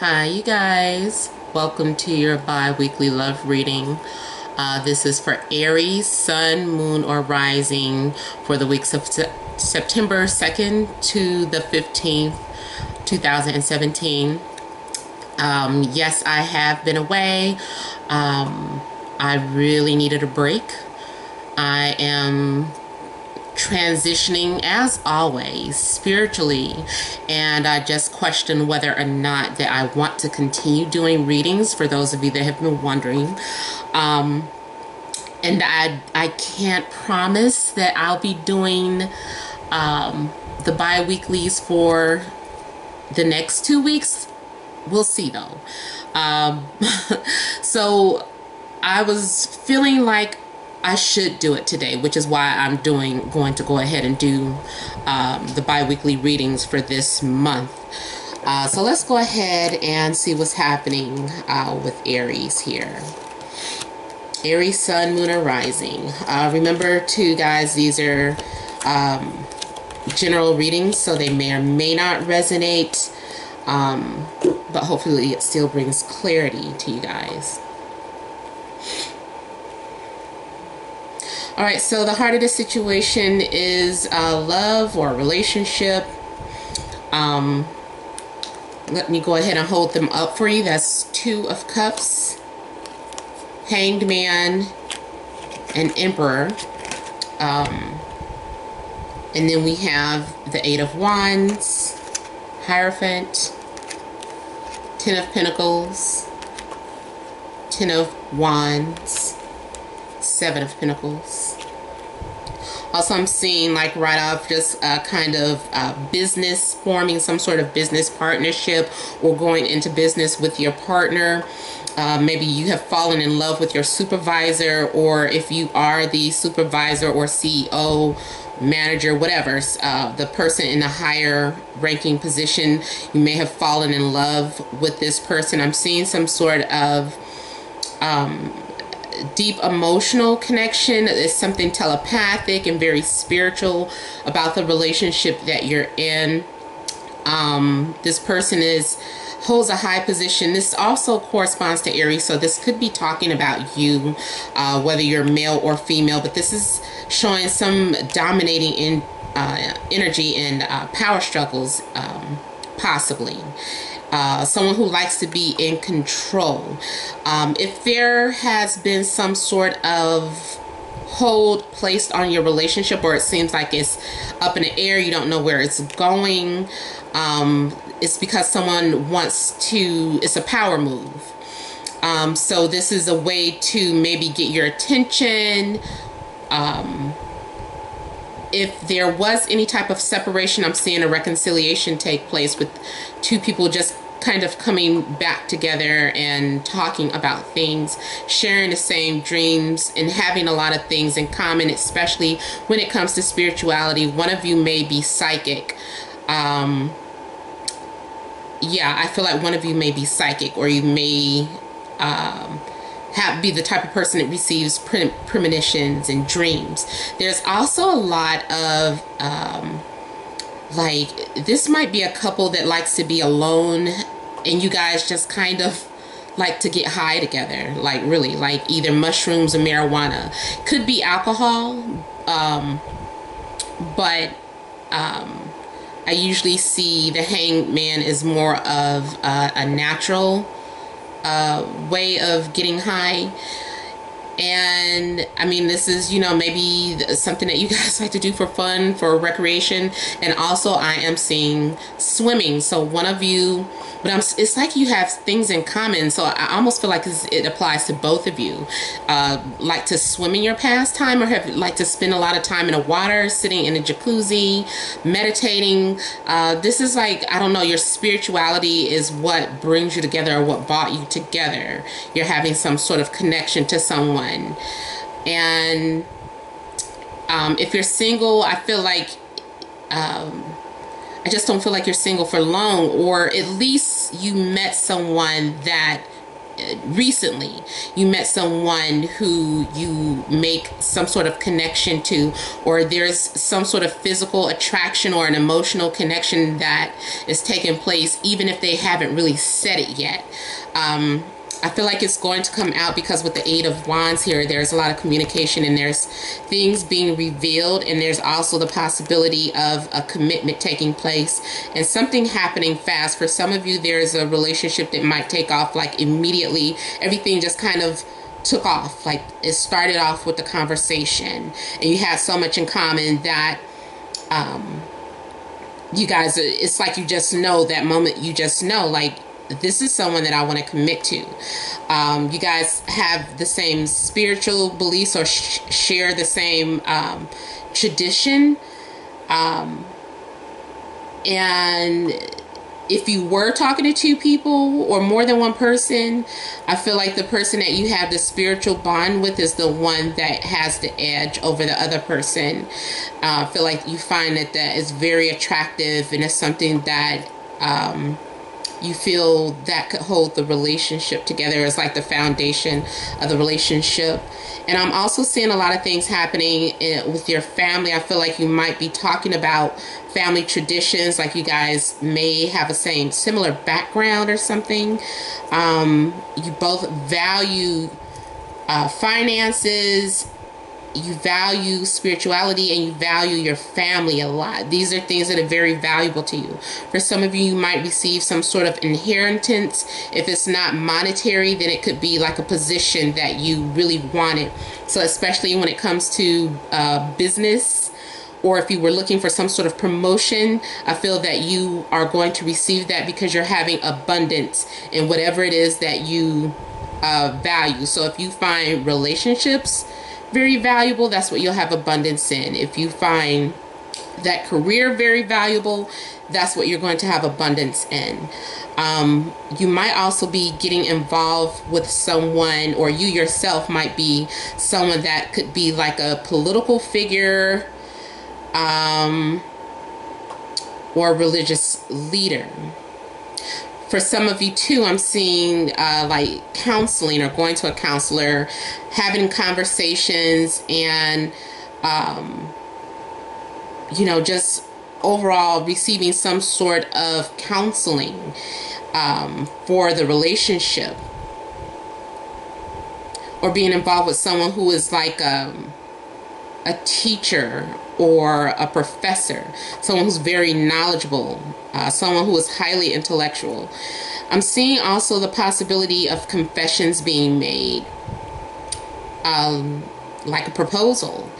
Hi, you guys. Welcome to your bi-weekly love reading. This is for Aries, Sun, Moon, or Rising for the weeks of September 2nd to the 15th, 2017. Yes, I have been away. I really needed a break. I am transitioning as always spiritually, and I just question whether or not that I want to continue doing readings for those of you that have been wondering. And I can't promise that I'll be doing the bi-weeklies for the next 2 weeks. We'll see though. So I was feeling like I should do it today, which is why I'm going to go ahead and do the bi-weekly readings for this month. So let's go ahead and see what's happening with Aries here. Aries, Sun, Moon, or Rising. Remember too, guys, these are general readings, so they may or may not resonate, but hopefully it still brings clarity to you guys. All right, so the heart of the situation is love or relationship. Let me go ahead and hold them up for you. That's Two of Cups, Hanged Man, and Emperor. And then we have the Eight of Wands, Hierophant, Ten of Pentacles, Ten of Wands, Seven of Pentacles. Also, I'm seeing like right off just kind of business, forming some sort of business partnership or going into business with your partner. Maybe you have fallen in love with your supervisor, or if you are the supervisor or CEO, manager, whatever, the person in a higher ranking position, you may have fallen in love with this person. I'm seeing some sort of deep emotional connection. It's something telepathic and very spiritual about the relationship that you're in. This person holds a high position. This also corresponds to Aries, so this could be talking about you, whether you're male or female, but this is showing some dominating energy and power struggles, possibly. Someone who likes to be in control. If there has been some sort of hold placed on your relationship, or it seems like it's up in the air, you don't know where it's going, it's because someone wants to, it's a power move. So this is a way to maybe get your attention. If there was any type of separation, I'm seeing a reconciliation take place with two people just kind of coming back together and talking about things, sharing the same dreams, and having a lot of things in common, especially when it comes to spirituality. One of you may be psychic. Yeah, I feel like one of you may be psychic, or you may be the type of person that receives premonitions and dreams. There's also a lot of like, this might be a couple that likes to be alone, and you guys just kind of like to get high together, like really, like either mushrooms or marijuana. Could be alcohol, but I usually see the Hanged Man is more of a natural way of getting high. And I mean, this is, you know, maybe something that you guys like to do for fun, for recreation. And also I am seeing swimming. So one of you, but it's like you have things in common. So I almost feel like it applies to both of you. Like to swim in your pastime, or have like to spend a lot of time in the water, sitting in a jacuzzi, meditating. This is like, I don't know, your spirituality is what brings you together, or what brought you together. You're having some sort of connection to someone. And if you're single, I feel like I just don't feel like you're single for long, or at least you met someone that recently you met someone who you make some sort of connection to, or there's some sort of physical attraction or an emotional connection that is taking place, even if they haven't really said it yet. I feel like it's going to come out because with the Eight of Wands here, there's a lot of communication and there's things being revealed, and there's also the possibility of a commitment taking place and something happening fast. For some of you, there's a relationship that might take off like immediately. Everything just kind of took off. Like it started off with the conversation and you had so much in common that you guys, it's like you just know that moment. You just know, like, this is someone that I want to commit to. You guys have the same spiritual beliefs or share the same tradition. And if you were talking to two people or more than one person, I feel like the person that you have the spiritual bond with is the one that has the edge over the other person. I feel like you find that that is very attractive, and it's something that you feel that could hold the relationship together. It's like the foundation of the relationship. And I'm also seeing a lot of things happening with your family. I feel like you might be talking about family traditions, like you guys may have a similar background or something. You both value finances, you value spirituality, and you value your family a lot. These are things that are very valuable to you. For some of you, you might receive some sort of inheritance. If it's not monetary, then it could be like a position that you really wanted. So especially when it comes to business, or if you were looking for some sort of promotion, I feel that you are going to receive that because you're having abundance in whatever it is that you value. So if you find relationships very valuable, that's what you'll have abundance in. If you find that career very valuable, that's what you're going to have abundance in. You might also be getting involved with someone, or you yourself might be someone that could be like a political figure, or a religious leader. For some of you too, I'm seeing like counseling, or going to a counselor, having conversations, and you know, just overall receiving some sort of counseling for the relationship, or being involved with someone who is like a teacher or a professor, someone who's very knowledgeable, someone who is highly intellectual. I'm seeing also the possibility of confessions being made, like a proposal.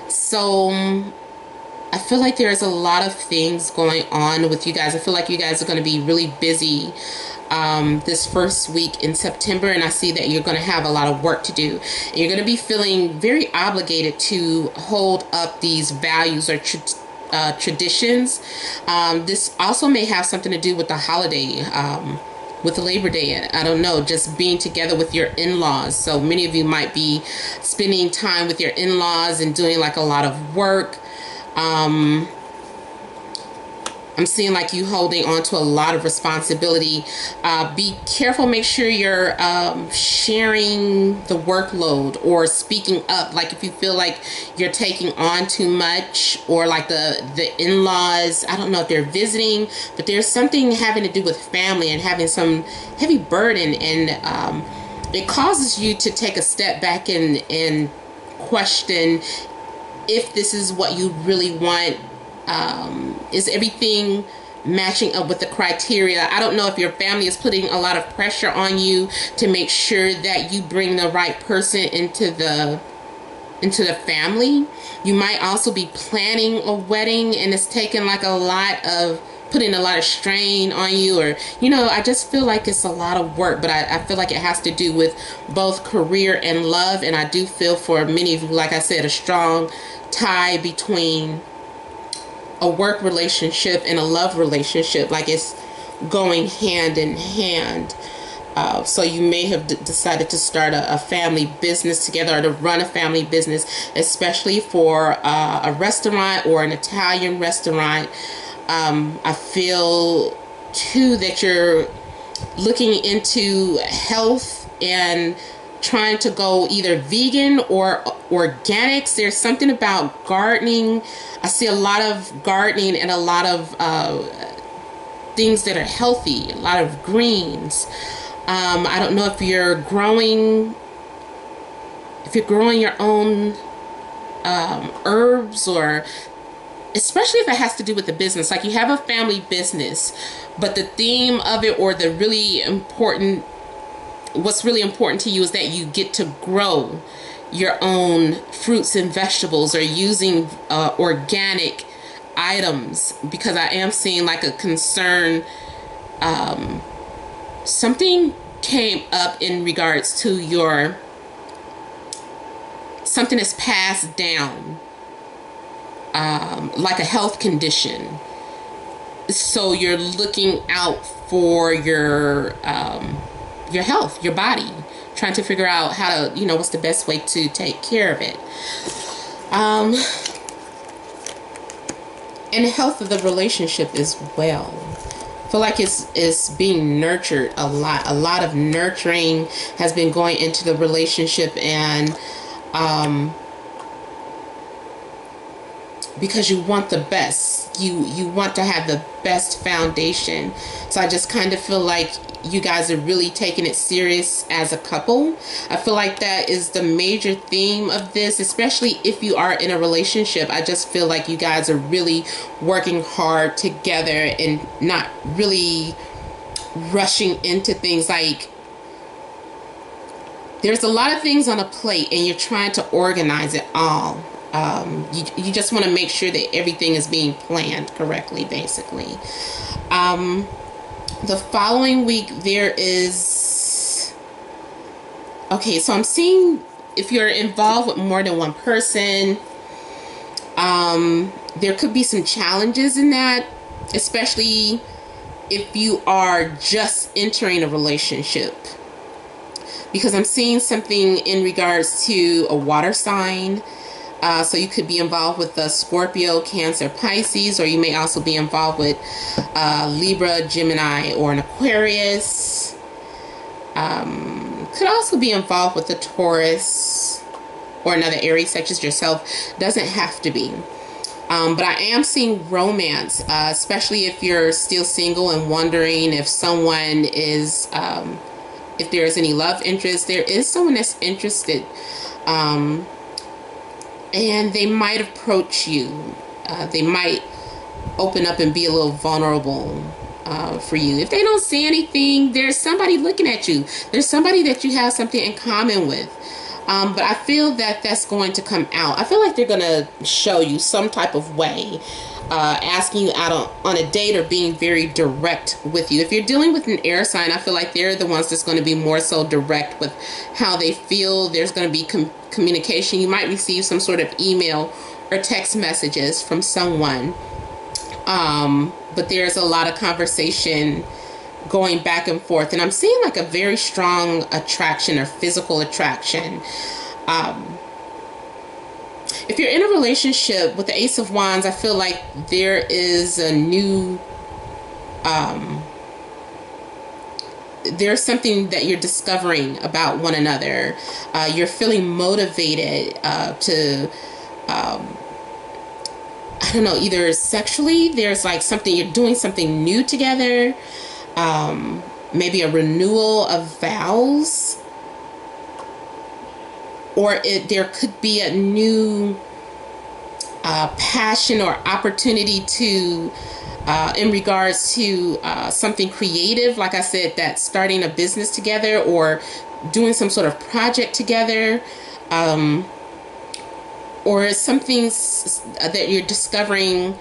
So I feel like there's a lot of things going on with you guys. I feel like you guys are going to be really busy this first week in September, and I see that you're going to have a lot of work to do. And you're going to be feeling very obligated to hold up these values or traditions. This also may have something to do with the holiday, with the Labor Day. I don't know, just being together with your in-laws. So many of you might be spending time with your in-laws and doing like a lot of work. I'm seeing like you holding on to a lot of responsibility. Be careful. Make sure you're sharing the workload or speaking up. Like if you feel like you're taking on too much, or like the in-laws, I don't know if they're visiting, but there's something having to do with family and having some heavy burden, and it causes you to take a step back and question if this is what you really want. Is everything matching up with the criteria? I don't know if your family is putting a lot of pressure on you to make sure that you bring the right person into the family. You might also be planning a wedding, and it's taking like putting a lot of strain on you, or you know, I just feel like it's a lot of work, but I feel like it has to do with both career and love. And I do feel for many of you, like I said, a strong tie between a work relationship and a love relationship, like it's going hand in hand. So you may have decided to start a family business together, or to run a family business, especially for a restaurant or an Italian restaurant. I feel too that you're looking into health and trying to go either vegan or organics. There's something about gardening. I see a lot of gardening and a lot of things that are healthy, a lot of greens. I don't know if you're growing your own herbs, or especially if it has to do with the business, like you have a family business, but the theme of it, or the really important, what's really important to you is that you get to grow your own fruits and vegetables, or using organic items, because I am seeing like a concern. Something came up in regards to your, something is passed down, like a health condition. So you're looking out for your health, your body, trying to figure out how to, what's the best way to take care of it. And the health of the relationship as well. I feel like it's being nurtured a lot. A lot of nurturing has been going into the relationship, and because you want the best, you want to have the best foundation. So I just kind of feel like you guys are really taking it serious as a couple. I feel like that is the major theme of this, especially if you are in a relationship. I just feel like you guys are really working hard together and not really rushing into things. Like, there's a lot of things on a plate and you're trying to organize it all. You just want to make sure that everything is being planned correctly, basically. The following week there is, okay, so I'm seeing if you're involved with more than one person, there could be some challenges in that, especially if you are just entering a relationship, because I'm seeing something in regards to a water sign. So you could be involved with a Scorpio, Cancer, Pisces, or you may also be involved with Libra, Gemini, or an Aquarius. Could also be involved with a Taurus or another Aries, such as yourself. Doesn't have to be. But I am seeing romance, especially if you're still single and wondering if someone is, if there is any love interest. There is someone that's interested. And they might approach you. They might open up and be a little vulnerable for you. If they don't see anything, there's somebody looking at you. There's somebody that you have something in common with. But I feel that that's going to come out. I feel like they're going to show you some type of way, asking you out on a date, or being very direct with you. If you're dealing with an air sign, I feel like they're the ones that's going to be more so direct with how they feel. There's going to be communication. You might receive some sort of email or text messages from someone. But there's a lot of conversation going back and forth. And I'm seeing like a very strong attraction or physical attraction. If you're in a relationship with the Ace of Wands, I feel like there is a new, there's something that you're discovering about one another. You're feeling motivated to, I don't know, either sexually, there's like something, you're doing something new together. Maybe a renewal of vows. Or there could be a new passion or opportunity to, in regards to something creative. Like I said, that starting a business together or doing some sort of project together. Or something that you're discovering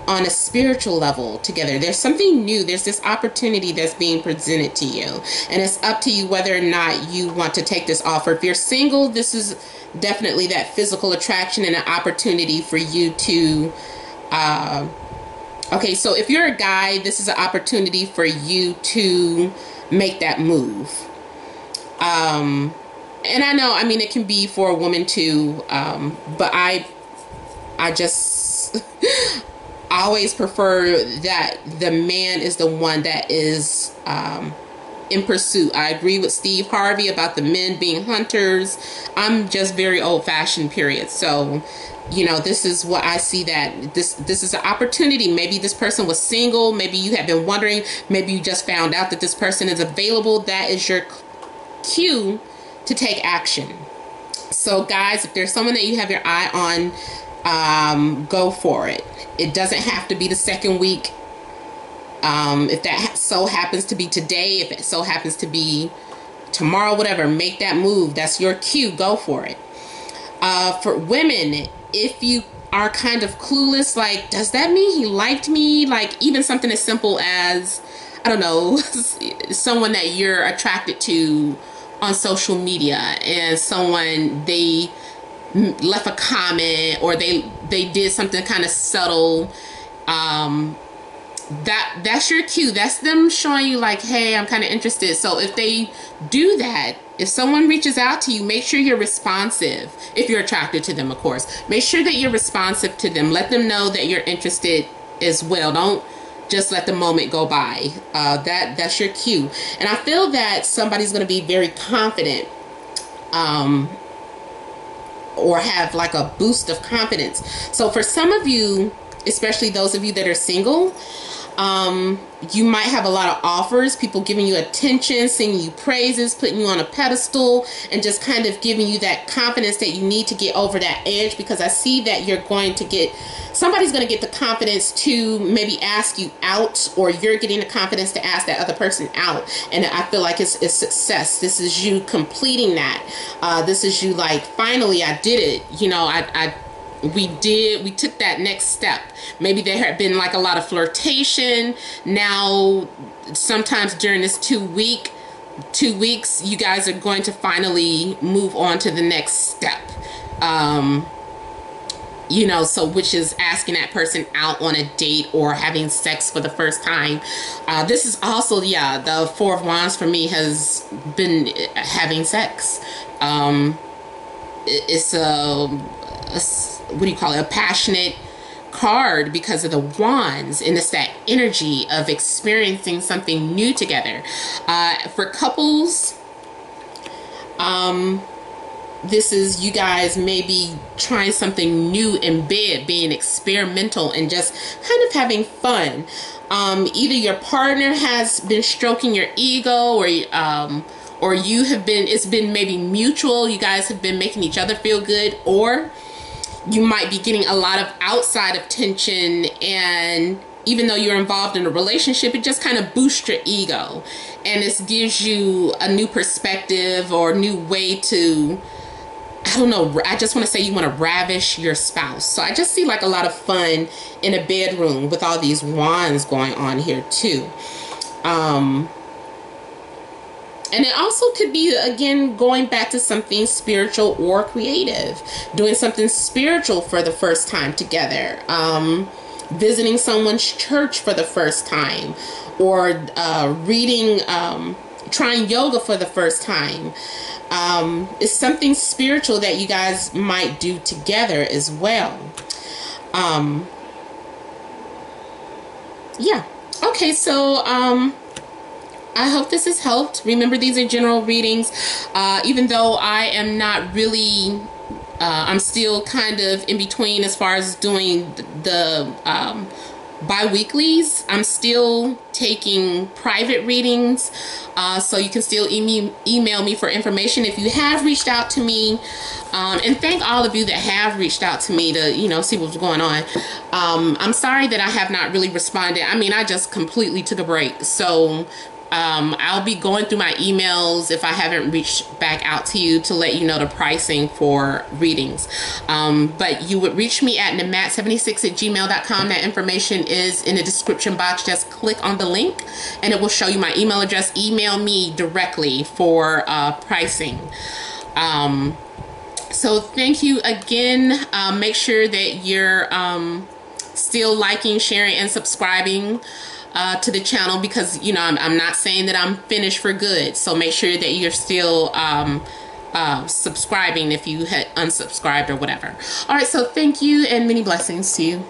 on a spiritual level together. There's something new. There's this opportunity that's being presented to you. And it's up to you whether or not you want to take this offer. If you're single, this is definitely that physical attraction and an opportunity for you to... okay, so if you're a guy, this is an opportunity for you to make that move. And I know, I mean, it can be for a woman too, but I just... I always prefer that the man is the one that is in pursuit. I agree with Steve Harvey about the men being hunters. I'm just very old-fashioned, period. So, you know, this is what I see, that this is an opportunity. Maybe this person was single. Maybe you have been wondering. Maybe you just found out that this person is available. That is your cue to take action. So guys, if there's someone that you have your eye on, go for it. It doesn't have to be the second week. If that so happens to be today, if it so happens to be tomorrow, whatever, make that move. That's your cue. Go for it. For women, if you are kind of clueless, like, does that mean he liked me? Like, even something as simple as, I don't know, someone that you're attracted to on social media, and someone, they left a comment, or they did something kind of subtle, that's your cue. That's them showing you like, hey, I'm kind of interested. So if they do that, if someone reaches out to you, make sure you're responsive. If you're attracted to them, of course, make sure that you're responsive to them. Let them know that you're interested as well. Don't just let the moment go by. That's your cue. And I feel that somebody's going to be very confident, or have like a boost of confidence. So for some of you, especially those of you that are single, you might have a lot of offers, people giving you attention, singing you praises, putting you on a pedestal, and just kind of giving you that confidence that you need to get over that edge. Because I see that you're going to get, somebody's going to get the confidence to maybe ask you out, or you're getting the confidence to ask that other person out. And I feel like it's success. This is you completing that. This is you like, finally, I did it. You know, we took that next step. Maybe there had been like a lot of flirtation. Now, sometimes during this 2 weeks, you guys are going to finally move on to the next step. You know, so which is asking that person out on a date or having sex for the first time. This is also, yeah, the Four of Wands for me has been having sex. It's what do you call it? A passionate card because of the wands, and it's that energy of experiencing something new together. For couples, this is you guys maybe trying something new in bed, being experimental and just kind of having fun. Either your partner has been stroking your ego, or you have been, it's been maybe mutual. You guys have been making each other feel good, or you might be getting a lot of outside attention, and even though you're involved in a relationship, it just kind of boosts your ego, and it gives you a new perspective or a new way to, I don't know, I just want to say you want to ravish your spouse. So I just see like a lot of fun in a bedroom with all these wands going on here too. And it also could be, again, going back to something spiritual or creative. Doing something spiritual for the first time together. Visiting someone's church for the first time. Or reading, trying yoga for the first time. It's something spiritual that you guys might do together as well. Yeah. Okay, so I hope this has helped. Remember, these are general readings. Even though I am not really, I'm still kind of in between as far as doing the bi-weeklies. I'm still taking private readings, so you can still email me for information if you have reached out to me. And thank all of you that have reached out to me to, you know, see what's going on. I'm sorry that I have not really responded. I mean, I just completely took a break. So I'll be going through my emails if I haven't reached back out to you to let you know the pricing for readings. But you would reach me at namat76@gmail.com. That information is in the description box. Just click on the link and it will show you my email address. Email me directly for pricing. So thank you again. Make sure that you're still liking, sharing, and subscribing to the channel, because, you know, I'm not saying that I'm finished for good. So make sure that you're still subscribing if you had unsubscribed or whatever. All right, so thank you and many blessings to you.